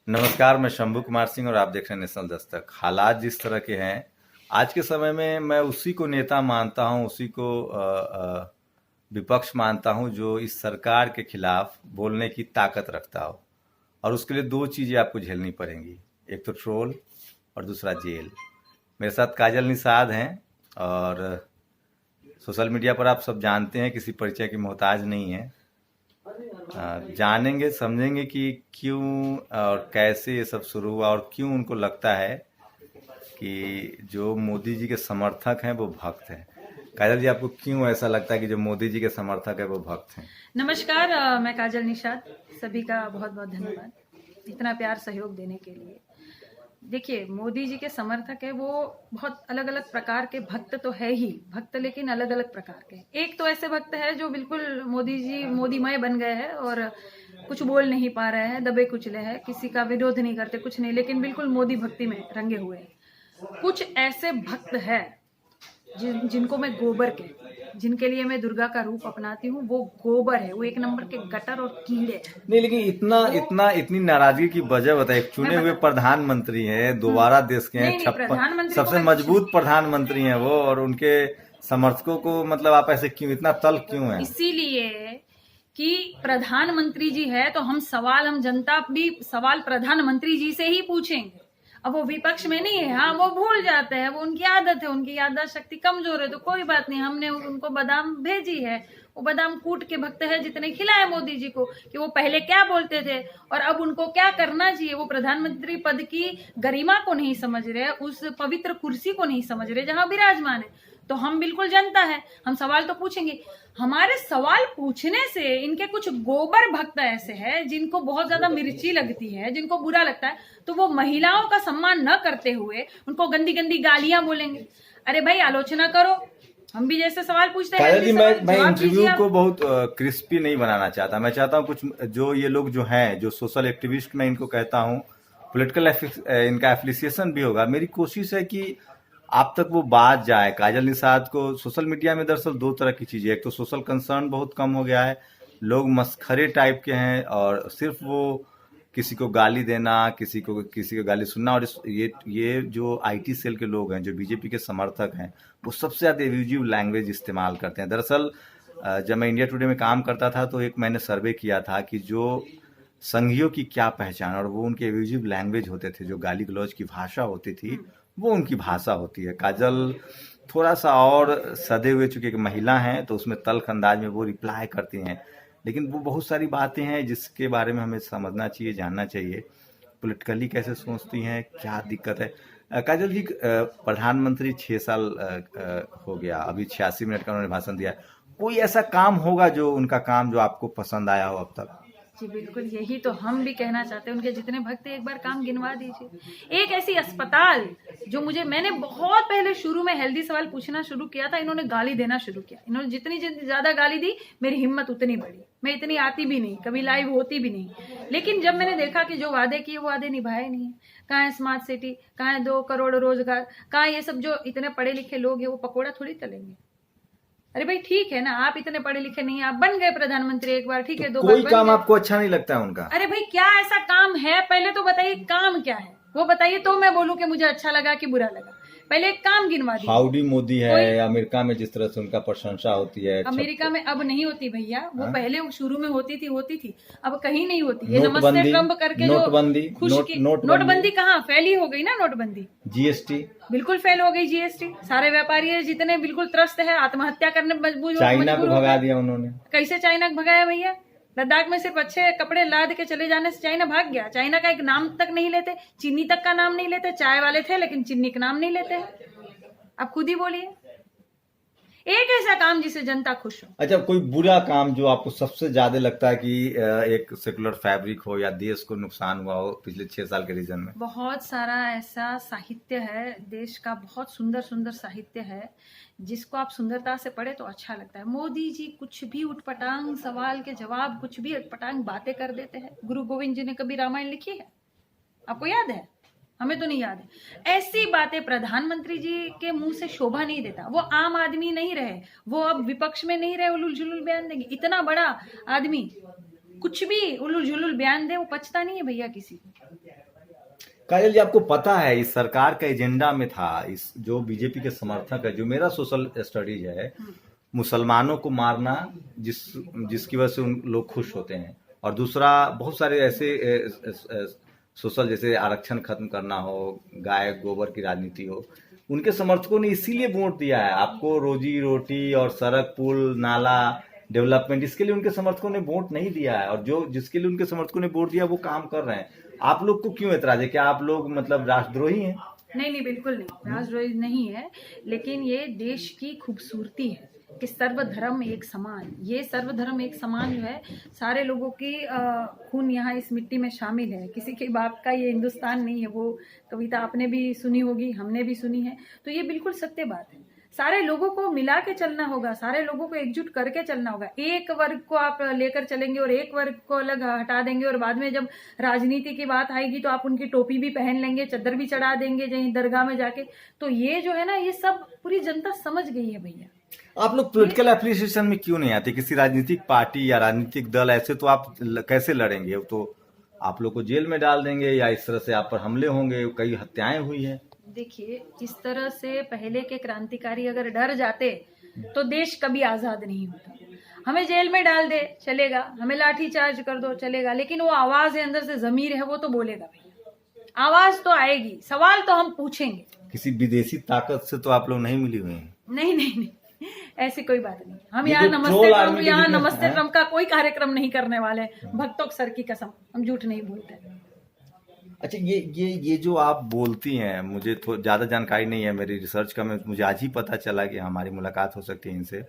नमस्कार, मैं शंभू कुमार सिंह और आप देख रहे हैं नेशनल दस्तक। हालात जिस तरह के हैं आज के समय में, मैं उसी को नेता मानता हूं, उसी को विपक्ष मानता हूं जो इस सरकार के खिलाफ बोलने की ताकत रखता हो। और उसके लिए दो चीज़ें आपको झेलनी पड़ेंगी, एक तो ट्रोल और दूसरा जेल। मेरे साथ काजल निषाद हैं और सोशल मीडिया पर आप सब जानते हैं, किसी परिचय की मोहताज नहीं है। जानेंगे समझेंगे कि क्यों और कैसे ये सब शुरू हुआ और क्यों उनको लगता है कि जो मोदी जी के समर्थक हैं वो भक्त हैं। काजल जी, आपको क्यों ऐसा लगता है कि जो मोदी जी के समर्थक है वो भक्त हैं? नमस्कार, मैं काजल निषाद। सभी का बहुत बहुत धन्यवाद इतना प्यार सहयोग देने के लिए। देखिए, मोदी जी के समर्थक है वो बहुत अलग अलग प्रकार के भक्त तो है ही भक्त, लेकिन अलग अलग प्रकार के। एक तो ऐसे भक्त है जो बिल्कुल मोदी जी मोदीमय बन गए हैं और कुछ बोल नहीं पा रहे हैं, दबे कुचले हैं, किसी का विरोध नहीं करते, कुछ नहीं, लेकिन बिल्कुल मोदी भक्ति में रंगे हुए हैं। कुछ ऐसे भक्त है जिनको मैं गोबर कहती हूँ, जिनके लिए मैं दुर्गा का रूप अपनाती हूँ। वो गोबर है, वो एक नंबर के गटर और कीड़े हैं। नहीं, लेकिन इतनी नाराजगी की वजह बताइए। चुने हुए प्रधानमंत्री हैं, दोबारा देश के हैं, नहीं, प्रधानमंत्री सबसे मजबूत प्रधानमंत्री हैं वो, और उनके समर्थकों को मतलब आप ऐसे क्यों, इतना तल्ख क्यों है? इसीलिए कि प्रधानमंत्री जी है तो हम जनता भी सवाल प्रधानमंत्री जी से ही पूछेंगे। अब वो विपक्ष में नहीं है, हाँ वो भूल जाते हैं, वो उनकी आदत है, उनकी याददाश्त शक्ति कमजोर है, तो कोई बात नहीं, हमने उनको बादाम भेजी है। वो बादाम कूट के भक्त है जितने खिलाए मोदी जी को, कि वो पहले क्या बोलते थे और अब उनको क्या करना चाहिए। वो प्रधानमंत्री पद की गरिमा को नहीं समझ रहे, उस पवित्र कुर्सी को नहीं समझ रहे जहां विराजमान है। तो हम बिल्कुल जनता है, हम सवाल तो पूछेंगे। हमारे सवाल पूछने से इनके कुछ गोबर भक्त ऐसे हैं जिनको बहुत ज्यादा मिर्ची लगती है, जिनको बुरा लगता है, तो वो महिलाओं का सम्मान न करते हुए उनको गंदी गंदी गालियां बोलेंगे। अरे भाई, आलोचना करो, हम भी जैसे सवाल पूछते हैं। जी, मैं इंटरव्यू को बहुत क्रिस्पी नहीं बनाना चाहता। मैं चाहता हूँ कुछ जो ये लोग जो हैं, जो सोशल एक्टिविस्ट मैं इनको कहता हूँ, पॉलिटिकल इनका एफिलिएशन भी होगा। मेरी कोशिश है कि आप तक वो बात जाए। काजल निषाद को सोशल मीडिया में दरअसल दो तरह की चीज़ें, एक तो सोशल कंसर्न बहुत कम हो गया है, लोग मस्खरे टाइप के हैं और सिर्फ वो किसी को गाली देना, किसी को गाली सुनना। और ये जो आईटी सेल के लोग हैं, जो बीजेपी के समर्थक हैं, वो सबसे ज़्यादा एब्यूजिव लैंग्वेज इस्तेमाल करते हैं। दरअसल जब मैं इंडिया टुडे में काम करता था तो एक मैंने सर्वे किया था कि जो संघियों की क्या पहचान, और वो उनके एब्यूजिव लैंग्वेज होते थे, जो गाली गलौज की भाषा होती थी वो उनकी भाषा होती है। काजल थोड़ा सा और सदे हुए, चूंकि एक महिला हैं तो उसमें तल्ख अंदाज में वो रिप्लाई करती हैं, लेकिन वो बहुत सारी बातें हैं जिसके बारे में हमें समझना चाहिए, जानना चाहिए। पॉलिटिकली कैसे सोचती हैं, क्या दिक्कत है। काजल जी, प्रधानमंत्री 6 साल हो गया, अभी 86 मिनट का उन्होंने भाषण दिया। कोई ऐसा काम होगा जो उनका काम जो आपको पसंद आया हो अब तक? जी बिल्कुल, यही तो हम भी कहना चाहते हैं। उनके जितने भक्त हैं एक बार काम गिनवा दीजिए। एक ऐसी अस्पताल जो मैंने बहुत पहले शुरू में हेल्दी सवाल पूछना शुरू किया था, इन्होंने गाली देना शुरू किया। इन्होंने जितनी ज्यादा गाली दी, मेरी हिम्मत उतनी बढ़ी। मैं इतनी आती भी नहीं, कभी लाइव होती भी नहीं, लेकिन जब मैंने देखा कि जो वादे किए वो वादे निभाए नहीं है। कहाँ है स्मार्ट सिटी, कहाँ है 2 करोड़ रोजगार, कहाँ ये सब जो इतने पढ़े लिखे लोग हैं वो पकौड़ा थोड़ी तलेंगे। अरे भाई ठीक है ना, आप इतने पढ़े लिखे नहीं, आप बन गए प्रधानमंत्री एक बार, ठीक है, 2 बार कोई काम आपको अच्छा नहीं लगता है उनका? अरे भाई, क्या ऐसा काम है? पहले तो बताइए काम क्या है, वो बताइए तो मैं बोलूं कि मुझे अच्छा लगा कि बुरा लगा। पहले एक काम गिनवा दीजिए। हाउडी मोदी है, अमेरिका में जिस तरह से उनका प्रशंसा होती है। अमेरिका में अब नहीं होती भैया, वो पहले शुरू में होती थी, अब कहीं नहीं होती। ये नमस्ते ट्रम्प करके नोटबंदी कहाँ फैली हो गई ना, नोटबंदी, जीएसटी बिल्कुल फेल हो गई। जीएसटी, सारे व्यापारी जितने बिल्कुल त्रस्त है, आत्महत्या करने मजबूर। चाइना को भगा दिया उन्होंने। कैसे चाइना को भगाया भैया? लद्दाख में सिर्फ अच्छे कपड़े लाद के चले जाने से चाइना भाग गया? चाइना का एक नाम तक नहीं लेते, चीनी तक का नाम नहीं लेते। चाय वाले थे लेकिन चीनी का नाम नहीं लेते। आप खुद ही बोलिए, एक ऐसा काम जिसे जनता खुश हो। अच्छा, कोई बुरा काम जो आपको सबसे ज्यादा लगता है कि एक सेकुलर फैब्रिक हो या देश को नुकसान हुआ हो पिछले 6 साल के रीजन में? बहुत सारा ऐसा साहित्य है देश का, बहुत सुंदर सुंदर साहित्य है जिसको आप सुंदरता से पढ़े तो अच्छा लगता है। मोदी जी कुछ भी उटपटांग सवाल के जवाब, कुछ भी उटपटांग बातें कर देते हैं। गुरु गोविंद जी ने कभी रामायण लिखी है? आपको याद है? हमें तो नहीं याद है। ऐसी बातें प्रधानमंत्री जी के मुंह से शोभा नहीं देता। वो आम आदमी नहीं रहे, वो अब विपक्ष में नहीं रहे, उलुल जुलुल बयान देंगे। इतना बड़ा आदमी कुछ भी उलुल जुलुल बयान दे, वो पचता नहीं है भैया किसी को। काजल जी, आपको पता है इस सरकार का एजेंडा में था, इस जो बीजेपी के समर्थक है, जो मेरा सोशल स्टडीज है, मुसलमानों को मारना, जिसकी वजह से उन लोग खुश होते हैं, और दूसरा बहुत सारे ऐसे सोशल, जैसे आरक्षण खत्म करना हो, गाय गोबर की राजनीति हो, उनके समर्थकों ने इसीलिए वोट दिया है आपको। रोजी रोटी और सड़क पुल नाला डेवलपमेंट, इसके लिए उनके समर्थकों ने वोट नहीं दिया है, और जो जिसके लिए उनके समर्थकों ने वोट दिया वो काम कर रहे हैं। आप लोग को क्यों एतराज है? क्या आप लोग मतलब राष्ट्रद्रोही हैं? नहीं नहीं, बिल्कुल नहीं, राष्ट्रद्रोही नहीं है, लेकिन ये देश की खूबसूरती है कि सर्वधर्म एक समान। ये सर्वधर्म एक समान जो है, सारे लोगों की खून यहाँ इस मिट्टी में शामिल है। किसी के बाप का ये हिंदुस्तान नहीं है। वो कविता आपने भी सुनी होगी, हमने भी सुनी है, तो ये बिल्कुल सत्य बात है। सारे लोगों को मिला के चलना होगा, सारे लोगों को एकजुट करके चलना होगा। एक वर्ग को आप लेकर चलेंगे और एक वर्ग को अलग हटा देंगे, और बाद में जब राजनीति की बात आएगी तो आप उनकी टोपी भी पहन लेंगे, चद्दर भी चढ़ा देंगे जहीं दरगाह में जाके। तो ये जो है ना, ये सब पूरी जनता समझ गई है भैया। आप लोग पॉलिटिकल एफिलिएशन में क्यों नहीं आते? किसी राजनीतिक पार्टी या राजनीतिक दल, ऐसे तो आप कैसे लड़ेंगे? तो आप लोग को जेल में डाल देंगे, या इस तरह से आप पर हमले होंगे, कई हत्याएं हुई है। देखिए, इस तरह से पहले के क्रांतिकारी अगर डर जाते तो देश कभी आजाद नहीं होता। हमें जेल में डाल दे चलेगा, हमें लाठी चार्ज कर दो चलेगा, लेकिन वो आवाज है अंदर से, जमीर है, वो तो बोलेगा भैया। आवाज तो आएगी, सवाल तो हम पूछेंगे। किसी विदेशी ताकत से तो आप लोग नहीं मिली हुई हैं? नहीं नहीं नहीं, ऐसी कोई बात नहीं। हम ये यहाँ जो नमस्ते ट्रोल ट्रम्प, आर्मी के यहाँ जितने नमस्ते हैं। ट्रम्प का कोई कार्यक्रम नहीं करने वाले हैं। भक्तों सर की कसम, हम झूठ नहीं बोलते। अच्छा, ये जो आप बोलती हैं, मुझे तो ज़्यादा जानकारी नहीं है, मेरी रिसर्च का मुझे आज ही पता चला कि हमारी मुलाकात हो सकती है इनसे।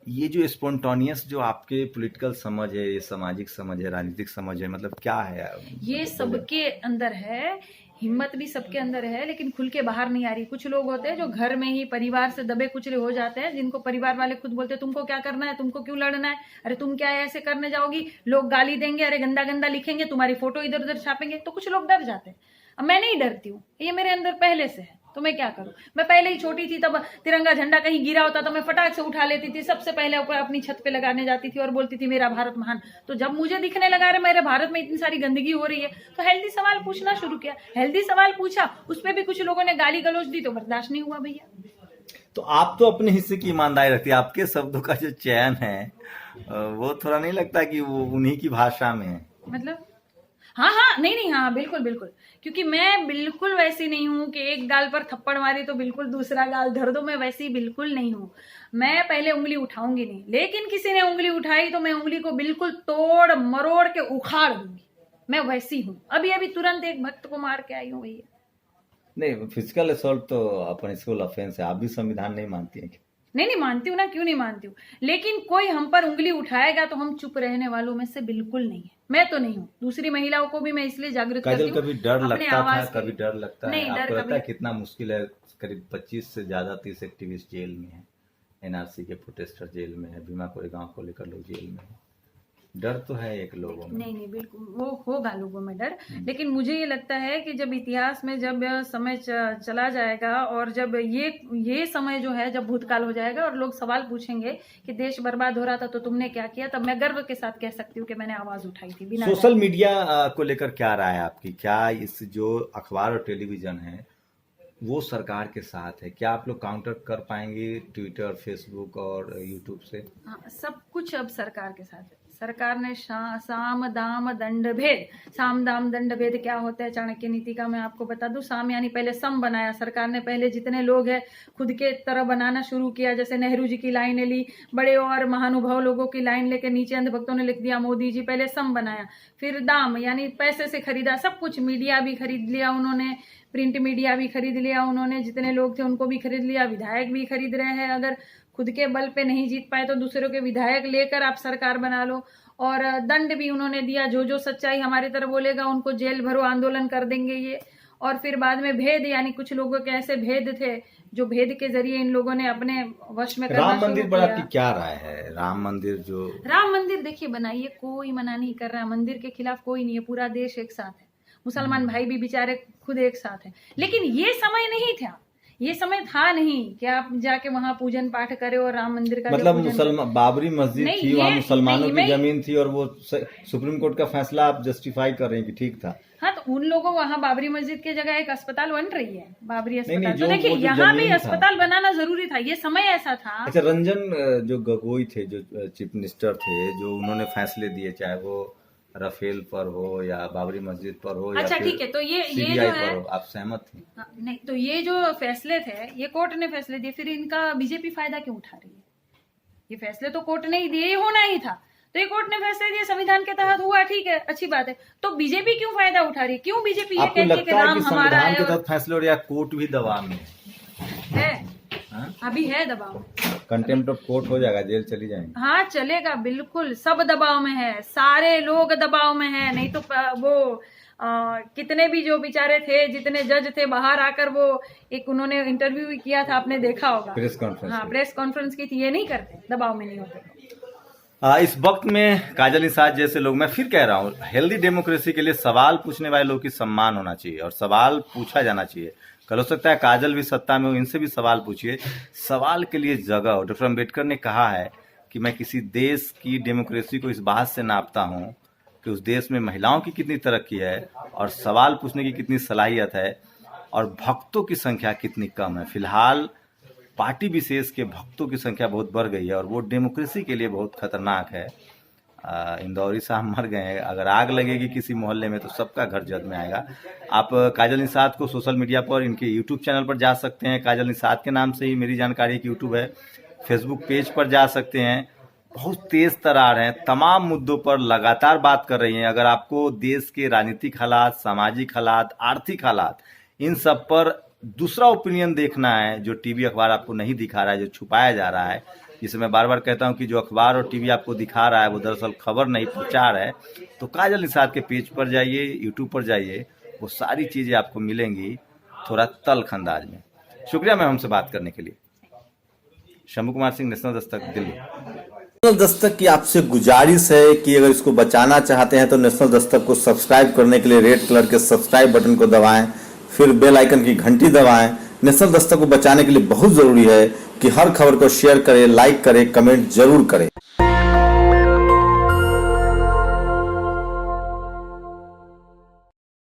ये जो स्पॉन्टेनियस जो आपके पॉलिटिकल समझ है, ये सामाजिक समझ है, राजनीतिक समझ है, मतलब क्या है? ये सबके अंदर है, हिम्मत भी सबके अंदर है, लेकिन खुल के बाहर नहीं आ रही। कुछ लोग होते हैं जो घर में ही परिवार से दबे कुचले हो जाते हैं, जिनको परिवार वाले खुद बोलते हैं तुमको क्या करना है, तुमको क्यों लड़ना है, अरे तुम क्या ऐसे करने जाओगी, लोग गाली देंगे, अरे गंदा गंदा लिखेंगे, तुम्हारी फोटो इधर उधर छापेंगे, तो कुछ लोग डर जाते हैं। अब मैं नहीं डरती हूँ, ये मेरे अंदर पहले से है, तो मैं क्या करूं। मैं पहले ही छोटी थी, तब तिरंगा झंडा कहीं गिरा होता तो मैं फटाक से उठा लेती थी, सबसे पहले ऊपर अपनी छत पे लगाने जाती थी और बोलती थी मेरा भारत महान। तो जब मुझे दिखने लगा रहे मेरे भारत में इतनी सारी गंदगी हो रही है, तो हेल्दी सवाल पूछना शुरू किया। हेल्दी सवाल पूछा, उस पर भी कुछ लोगों ने गाली गलौज दी, तो बर्दाश्त नहीं हुआ भैया। तो आप तो अपने हिस्से की ईमानदारी रखती है, आपके शब्दों का जो चयन है वो थोड़ा नहीं लगता कि वो उन्हीं की भाषा में है? मतलब हाँ हाँ, नहीं नहीं, हाँ बिल्कुल बिल्कुल, क्योंकि मैं बिल्कुल वैसी नहीं हूँ कि एक गाल पर थप्पड़ मारी तो बिल्कुल दूसरा गाल धर दो। मैं वैसी बिल्कुल नहीं हूँ। मैं पहले उंगली उठाऊंगी नहीं, लेकिन किसी ने उंगली उठाई तो मैं उंगली को बिल्कुल तोड़ मरोड़ के उखाड़ दूंगी। मैं वैसी हूँ। अभी अभी तुरंत एक भक्त को मार के आई हूँ भैया। नहीं, फिजिकल असॉल्ट तो पनिशेबल ऑफेंस है। आप भी संविधान नहीं मानती हैं? नहीं नहीं, मानती हूँ ना, क्यों नहीं मानती हूँ, लेकिन कोई हम पर उंगली उठाएगा तो हम चुप रहने वालों में से बिल्कुल नहीं है। मैं तो नहीं हूँ। दूसरी महिलाओं को भी मैं इसलिए जागरूक करती हूँ। कभी डर अपने लगता था, आवाज कभी डर लगता है? नहीं, डर आपको लगता है कभी कितना मुश्किल है? करीब 25 से ज्यादा 30 एक्टिविस्ट जेल में है, एनआरसी के प्रोटेस्टर जेल में है, भीमा कोरेगांव को लेकर लोग जेल में है। डर तो है एक लोगों में। नहीं नहीं, बिल्कुल वो होगा लोगों में डर, लेकिन मुझे ये लगता है कि जब इतिहास में जब समय चला जाएगा और जब ये समय जो है जब भूतकाल हो जाएगा और लोग सवाल पूछेंगे कि देश बर्बाद हो रहा था तो तुमने क्या किया, तब मैं गर्व के साथ कह सकती हूँ कि मैंने आवाज उठाई थी बिना डर। सोशल मीडिया को लेकर क्या राय है आपकी? क्या इस जो अखबार और टेलीविजन है वो सरकार के साथ है? क्या आप लोग काउंटर कर पाएंगे ट्विटर, फेसबुक और यूट्यूब से? हाँ, सब कुछ अब सरकार के साथ है। सरकार ने साम दाम दंड भेद, साम दाम दंड भेद क्या होता है चाणक्य नीति का मैं आपको बता दूं। साम यानी पहले सम बनाया सरकार ने। पहले जितने लोग हैं खुद के तरह बनाना शुरू किया, जैसे नेहरू जी की लाइनें ली, बड़े और महानुभाव लोगों की लाइन लेके नीचे अंधभक्तों ने लिख दिया मोदी जी। पहले सम बनाया, फिर दाम यानी पैसे से खरीदा सब कुछ। मीडिया भी खरीद लिया उन्होंने, प्रिंट मीडिया भी खरीद लिया उन्होंने, जितने लोग थे उनको भी खरीद लिया, विधायक भी खरीद रहे हैं। अगर खुद के बल पे नहीं जीत पाए तो दूसरों के विधायक लेकर आप सरकार बना लो। और दंड भी उन्होंने दिया, जो सच्चाई हमारी तरफ बोलेगा उनको जेल भरो, आंदोलन कर देंगे ये। और फिर बाद में भेद, यानी कुछ लोगों के ऐसे भेद थे जो भेद के जरिए इन लोगों ने अपने वश में करना राम मंदिर पर शुरू आपकी किया। क्या राय है? राम मंदिर जो राम मंदिर देखिए बनाइए, कोई मना नहीं कर रहा, मंदिर के खिलाफ कोई नहीं है, पूरा देश एक साथ है, मुसलमान भाई भी बेचारे खुद एक साथ हैं। लेकिन ये समय नहीं था, ये समय था नहीं कि आप जाके वहां पूजन पाठ करें और राम मंदिर का मतलब मुसलमान बाबरी मस्जिद नहीं, थी, ये वहाँ मुसलमानों नहीं, की जमीन थी और वो सुप्रीम कोर्ट का फैसला आप जस्टिफाई कर रहे हैं कि ठीक था? हाँ, तो उन लोगों वहाँ बाबरी मस्जिद की जगह एक अस्पताल बन रही है, बाबरी अस्पताल। नहीं, तो जो देखिए वो जो यहाँ भी जमीन था। अस्पताल बनाना जरूरी था, ये समय ऐसा था। अच्छा, रंजन जो गोगोई थे, जो चीफ मिनिस्टर थे, जो उन्होंने फैसले दिए, चाहे वो राफेल पर हो या बाबरी मस्जिद पर हो या अच्छा फिर ठीक है, तो ये CBI जो है पर हो, आप सहमत थे? हाँ, नहीं तो ये जो फैसले थे, ये कोर्ट ने फैसले दिए, फिर इनका बीजेपी फायदा क्यों उठा रही है? ये फैसले तो कोर्ट ने ही दिए, ये होना ही था। तो ये कोर्ट ने फैसले दिए, संविधान के तहत हुआ, ठीक है, अच्छी बात है। तो बीजेपी क्यों फायदा उठा रही है? क्यों बीजेपी ये आपको कहती है कि लगता है राम कि हमारा संविधान है? के तहत फैसले हो रहे, या कोर्ट भी दबाव में है हाँ? अभी है दबाव। कंटेम्प्ट ऑफ कोर्ट हो जाएगा, जेल चली जाएंगे। हाँ चलेगा, बिल्कुल सब दबाव में है, सारे लोग दबाव में है। नहीं तो वो कितने भी जो बेचारे थे, जितने जज थे, बाहर आकर वो एक उन्होंने इंटरव्यू भी किया था, आपने देखा होगा, प्रेस कॉन्फ्रेंस। हाँ प्रेस कॉन्फ्रेंस की थी। ये नहीं करते, दबाव में नहीं होते। इस वक्त में काजल निषाद जैसे लोग, मैं फिर कह रहा हूँ, हेल्दी डेमोक्रेसी के लिए सवाल पूछने वाले लोग की सम्मान होना चाहिए और सवाल पूछा जाना चाहिए। कल हो सकता है काजल भी सत्ता में हो, इनसे भी सवाल पूछिए। सवाल के लिए जगह हो। डॉक्टर अम्बेडकर ने कहा है कि मैं किसी देश की डेमोक्रेसी को इस बात से नापता हूँ कि उस देश में महिलाओं की कितनी तरक्की है और सवाल पूछने की कितनी सलाहियत है और भक्तों की संख्या कितनी कम है। फिलहाल पार्टी विशेष के भक्तों की संख्या बहुत बढ़ गई है और वो डेमोक्रेसी के लिए बहुत खतरनाक है। इंदौरी साहब मर गए हैं, अगर आग लगेगी किसी मोहल्ले में तो सबका घर जद में आएगा। आप काजल निषाद को सोशल मीडिया पर, इनके यूट्यूब चैनल पर जा सकते हैं, काजल निषाद के नाम से ही मेरी जानकारी की यूट्यूब है, फेसबुक पेज पर जा सकते हैं। बहुत तेज तरार हैं, तमाम मुद्दों पर लगातार बात कर रही हैं। अगर आपको देश के राजनीतिक हालात, सामाजिक हालात, आर्थिक हालात, इन सब पर दूसरा ओपिनियन देखना है, जो टीवी अखबार आपको नहीं दिखा रहा है, जो छुपाया जा रहा है, जिसे मैं बार बार कहता हूं कि जो अखबार और टीवी आपको दिखा रहा है वो दरअसल खबर नहीं, प्रचार है, तो काजल निषाद के पेज पर जाइए, यूट्यूब पर जाइए, वो सारी चीज़ें आपको मिलेंगी थोड़ा तल्ख अंदाज में। शुक्रिया मैम हमसे बात करने के लिए। शंभू कुमार सिंह, नेशनल दस्तक, दिल्ली। नेशनल दस्तक की आपसे गुजारिश है कि अगर इसको बचाना चाहते हैं तो नेशनल दस्तक को सब्सक्राइब करने के लिए रेड कलर के सब्सक्राइब बटन को दबाएं, फिर बेल आइकन की घंटी दबाएं। नेशनल दस्तक को बचाने के लिए बहुत जरूरी है कि हर खबर को शेयर करें, लाइक करें, कमेंट जरूर करें।